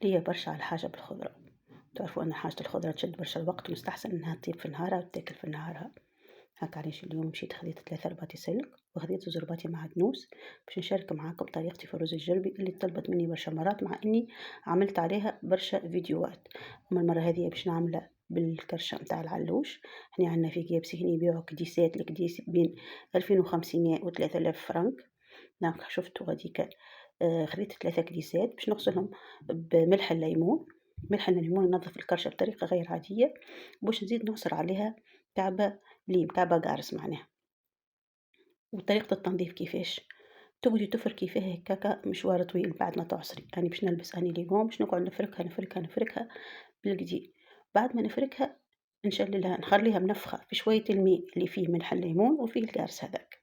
ليا برشا على الحاجة بالخضرة. تعرفوا أن حاجة الخضرة تشد برشا الوقت ومستحسن إنها تطيب في نهارها وتاكل في نهارها. هاكا علاش اليوم مشيت خديت 3 رباطي سلق وخديت زوز رباطي معدنوس باش نشارك معاكم طريقتي في الرز الجربي اللي طلبت مني برشا مرات، مع إني عملت عليها برشا فيديوهات. أما المرة هذه باش نعملها بالكرشة متاع العلوش. إحنا عندنا في كيابسي هنا يبيعوا كديسات، الكديس بين 2500 و3000 فرنك. نعم شفتوا غاديكا. خديت 3 كديسات باش نغسلهم بملح الليمون. ملح الليمون ننظف الكرشة بطريقة غير عادية، باش نزيد نعصر عليها كعبة ليم، كعبة قارص معناها. وطريقة التنظيف كيفاش؟ تقعدي تفركي فيها هكاكا مشوار طويل بعد ما تعصري. أنا باش نلبس أني ليمون باش نقعد نفركها نفركها نفركها بالقدي. بعد ما نفركها نشللها نخليها منفخة في شوية الماء اللي فيه ملح الليمون وفيه القارص هذاك.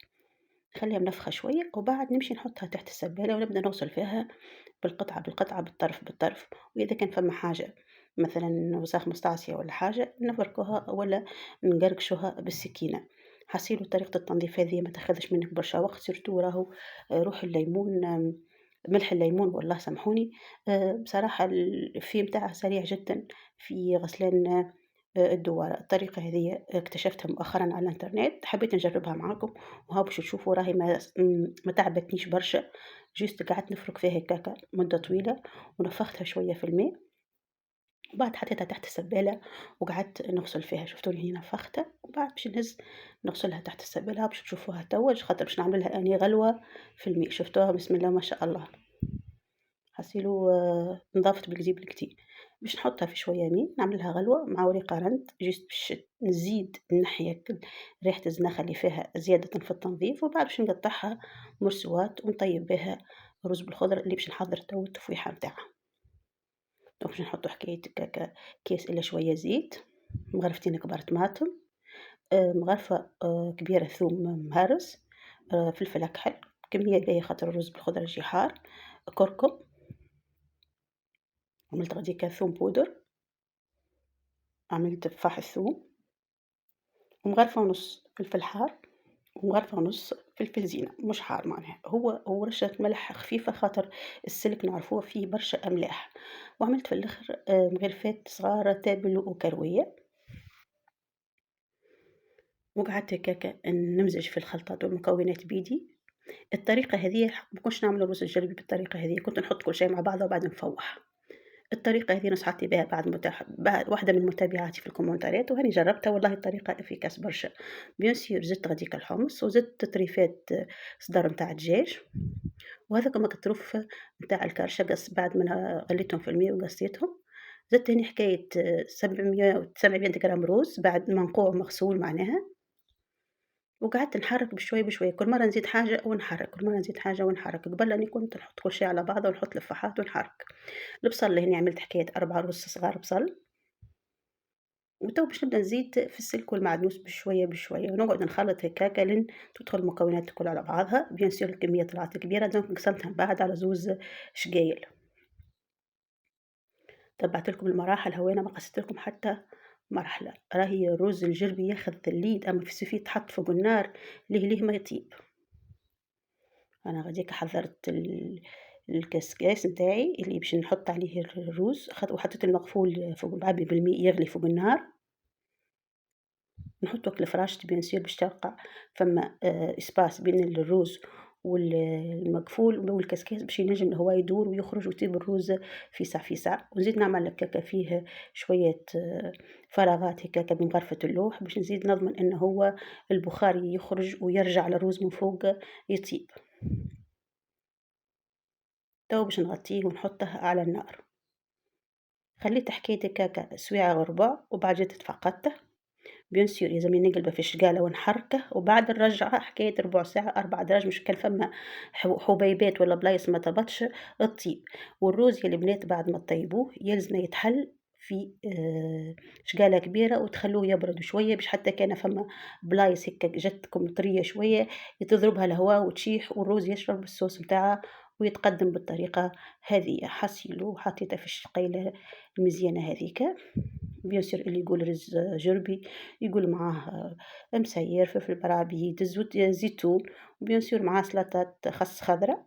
نخليها منفخة شوية وبعد نمشي نحطها تحت السبالة ونبدأ نغسل فيها بالقطعة بالقطعة بالطرف بالطرف. وإذا كان فما حاجة مثلا وساخ مستعصية ولا حاجة نفركوها ولا نقرقشوها بالسكينة. حسيلو طريقة التنظيف هذه ما تاخذش منك برشا وقت، سيرتو راهو روح الليمون، ملح الليمون والله سامحوني. بصراحة الفي متاعها سريع جدا في غسلان الدوارة. الطريقة هذه اكتشفتها مؤخرا على الانترنت، حبيت نجربها معاكم وها باش تشوفوا راهي ما تعبتنيش برشا. جست قعدت نفرك فيها هكاكا مدة طويلة ونفختها شوية في الماء، وبعد حطيتها تحت السبالة وقعدت نغسل فيها. شفتوني هنا نفختها وبعد باش نهز نغسلها تحت السبالة باش تشوفوها توا، خاطر باش نعمل لها اني غلوة في الماء. شفتوها بسم الله ما شاء الله. حسيلو نضافت بالكدي بالكدي. باش نحطها في شوية ماء نعمل لها غلوة مع وريقة رند جست باش نزيد نحية ريحة الزناخة اللي فيها زيادة في التنظيف، وبعد باش نقطعها مرسوات ونطيب بها رز بالخضرة اللي باش نحضر تو التفويحة متاعها. دونك باش نحطو حكاية هكاكا كاس إلا شوية زيت، مغرفتين كبار طماطم، مغرفة كبيرة ثوم مهرس، فلفل أكحل كمية باهية خاطر الرز بالخضرة يجي حار، كركم، عملت غاديكا ثوم بودر، عملت فاح الثوم، ومغرفة ونص فلفل حار، ومغرفة ونص فلفل زينة مش حار معناها، هو ورشة ملح خفيفة خاطر السلك نعرفوه فيه برشا أملاح. وعملت في الآخر مغرفات صغارى تابل وكروية. وقعدت هكاكا نمزج في الخلطات والمكونات بيدي. الطريقة هذه ما كنتش نعمل الرز الجلبي بالطريقة هذه، كنت نحط كل شيء مع بعضه وبعد نفوح. الطريقة هذه نصحتني بها بعد واحدة من متابعاتي في الكومنتات، وهاني جربتها والله الطريقة افيكاس برشا. بيان سور زدت غاديك الحمص وزدت طريفات صدر نتاع الدجاج، وهذاك ما كطروف نتاع الكرشة بعد ما غليتهم في الماء وقصيتهم. زدت هني حكاية 700 غرام روز بعد منقوع ومغسول معناها. وقعدت نحرك بشوي بشوي، كل مرة نزيد حاجة ونحرك، كل مرة نزيد حاجة ونحرك. قبل أني كنت نحط كل شيء على بعضه ونحط لفاحات ونحرك. البصل اللي هني عملت حكاية 4 رص صغار بصل. وتو باش نبدا نزيد في السلك والمعدنوس بشوية بشوية ونقعد نخلط هكاكا لين تدخل المكونات الكل على بعضها. بيان سور الكمية طلعت كبيرة دونك قسمتها من بعد على زوز شقايل. تبعت لكم المراحل هوانا ما قصيت لكم حتى مرحلة. راهي الرز الجربي ياخذ الليد، أما في السفيد تحط فوق النار ليه ما يطيب. أنا غاديكا حضرت الكسكاس نتاعي اللي باش نحط عليه الرز، وحطيت المغفول فوق بعبي بالماء يغلي فوق النار. نحطو الفراشة بيان سور باش تبقى فما اسباس بين الرز والمقفول والكسكاس باش ينجم الهواء يدور ويخرج ويطيب الرز في ساعة. ونزيد نعمل هكاكا فيه شوية فراغات هكاكا من غرفة اللوح باش نزيد نضمن انه هو البخار يخرج ويرجع للرز من فوق يطيب. تو باش نغطيه ونحطه على النار. خليت حكاية هكاكا سويعة وربع وبعد جيت تفقدته. بيان سور يلزمني نقلبه في الشقالة ونحركه وبعد نرجعه حكاية ربع ساعة 4 دراج، مش كان فما حبيبات ولا بلايص ما طبتش تطيب. والروز يلي بنات بعد ما تطيبوه يلزم يتحل في شقالة كبيرة وتخلوه يبرد شوية باش حتى كان فما بلايص هكا جاتكم طرية شوية تضربها الهواء وتشيح والروز يشرب الصوص متاعها ويتقدم بالطريقة هذه. حسيلو حطيته في الشقيلة المزيانة هذيك. بيان سور اللي يقول رز جربي يقول معاه مسير فلفل برعبيد زيتون، وبيان سور معاه سلطة خس خضراء.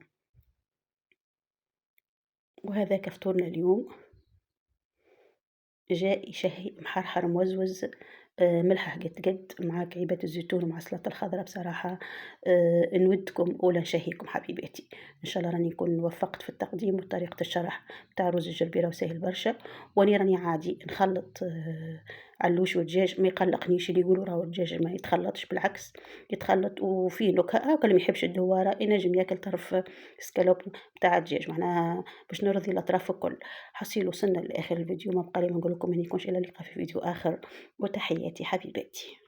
وهذاك فطورنا اليوم. جاء شهي محرحر موزوز، ملحه قد قد مع كعيبة الزيتون ومع السلطة الخضراء بصراحة. نودكم ولا نشهيكم حبيباتي. إن شاء الله راني نكون وفقت في التقديم وطريقة الشرح بتاع رز الجربيرة وسهل برشا. وأني راني عادي نخلط علوش ودجاج، ما يقلقنيش اللي يقولوا راهو الدجاج ما يتخلطش، بالعكس يتخلط وفيه نكهة. هاكا اللي ما يحبش الدوارة ينجم ياكل طرف سكالوب بتاع الدجاج، معناها باش نرضي الأطراف الكل. حصيل وصلنا لآخر الفيديو، ما بقى لي ما نقول لكم ما نكونش إلا اللقاء في فيديو آخر، وتحياتي حبيباتي.